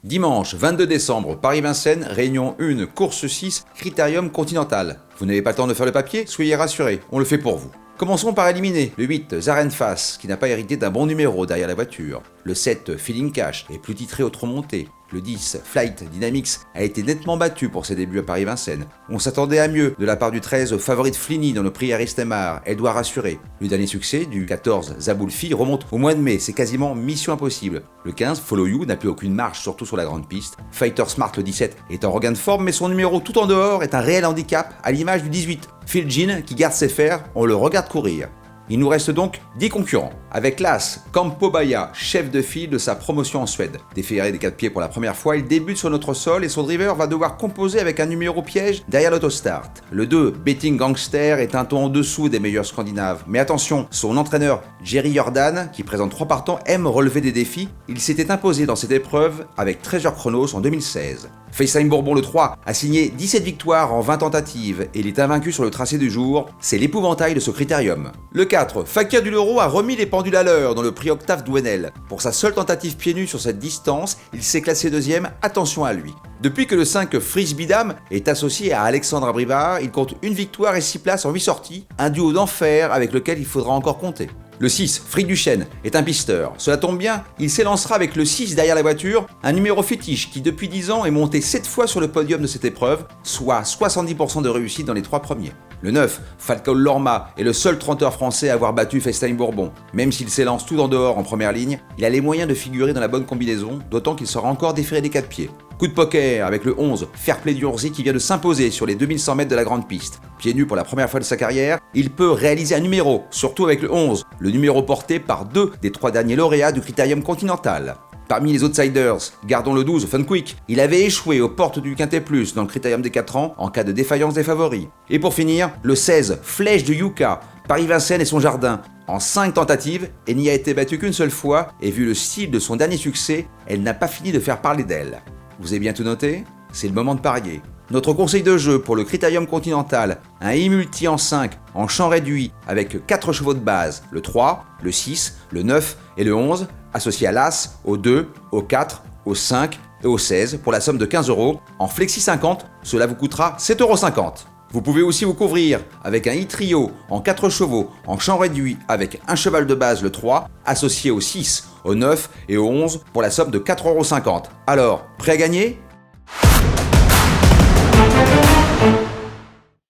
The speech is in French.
Dimanche 22 décembre, Paris-Vincennes, réunion 1, course 6, Critérium Continental. Vous n'avez pas le temps de faire le papier? Soyez rassurés, on le fait pour vous. Commençons par éliminer le 8, Zarenfass, qui n'a pas hérité d'un bon numéro derrière la voiture. Le 7, Feeling Cash, est plus titré au trop monté. Le 10, Flight Dynamics, a été nettement battu pour ses débuts à Paris-Vincennes. On s'attendait à mieux de la part du 13, Favorite Flini dans le prix Aristemar, elle doit rassurer. Le dernier succès du 14, Zaboulfi, remonte au mois de mai, c'est quasiment mission impossible. Le 15, Follow You, n'a plus aucune marge, surtout sur la grande piste. Fighter Smart, le 17, est en regain de forme, mais son numéro tout en dehors est un réel handicap, à l'image du 18. Phil Jean, qui garde ses fers, on le regarde courir. Il nous reste donc 10 concurrents, avec l'As Campo Baia, chef de file de sa promotion en Suède. Déféré des 4 pieds pour la première fois, il débute sur notre sol et son driver va devoir composer avec un numéro piège derrière l'autostart. Le 2, Betting Gangster, est un ton en dessous des meilleurs scandinaves. Mais attention, son entraîneur Jerry Jordan, qui présente 3 partants, aime relever des défis. Il s'était imposé dans cette épreuve avec Treasure Chronos en 2016. FaceTime Bourbon le 3 a signé 17 victoires en 20 tentatives et il est invaincu sur le tracé du jour. C'est l'épouvantail de ce critérium. Le 4, Fakir du Leroux a remis les pendules à l'heure dans le prix Octave Douenel. Pour sa seule tentative pieds nus sur cette distance, il s'est classé deuxième, attention à lui. Depuis que le 5 Frisbee Dame est associé à Alexandre Abrivard, il compte une victoire et 6 places en 8 sorties, un duo d'enfer avec lequel il faudra encore compter. Le 6, Fric Duchesne, est un pisteur. Cela tombe bien, il s'élancera avec le 6 derrière la voiture, un numéro fétiche qui depuis 10 ans est monté 7 fois sur le podium de cette épreuve, soit 70% de réussite dans les 3 premiers. Le 9, Falcao Lorma, est le seul 30 français à avoir battu FaceTime Bourbon. Même s'il s'élance tout en dehors en première ligne, il a les moyens de figurer dans la bonne combinaison, d'autant qu'il sera encore déféré des 4 pieds. Coup de poker avec le 11, Fairplay Durzi qui vient de s'imposer sur les 2100 mètres de la grande piste. Pieds nus pour la première fois de sa carrière, il peut réaliser un numéro, surtout avec le 11, le numéro porté par 2 des 3 derniers lauréats du Critérium Continental. Parmi les outsiders, gardons le 12, Funquick. Il avait échoué aux portes du Quintet Plus dans le Critérium des 4 ans en cas de défaillance des favoris. Et pour finir, le 16, Flèche de Yucca, Paris-Vincennes et son jardin. En 5 tentatives, elle n'y a été battue qu'une seule fois et vu le style de son dernier succès, elle n'a pas fini de faire parler d'elle. Vous avez bien tout noté? C'est le moment de parier. Notre conseil de jeu pour le Critérium Continental, un e-multi en 5 en champ réduit avec 4 chevaux de base, le 3, le 6, le 9 et le 11, associé à l'As, au 2, au 4, au 5 et au 16 pour la somme de 15 €. En Flexi 50, cela vous coûtera 7,50 €. Vous pouvez aussi vous couvrir avec un e-trio en 4 chevaux en champ réduit avec un cheval de base, le 3, associé au 6, au 9 et au 11 pour la somme de 4,50 €. Alors, prêt à gagner?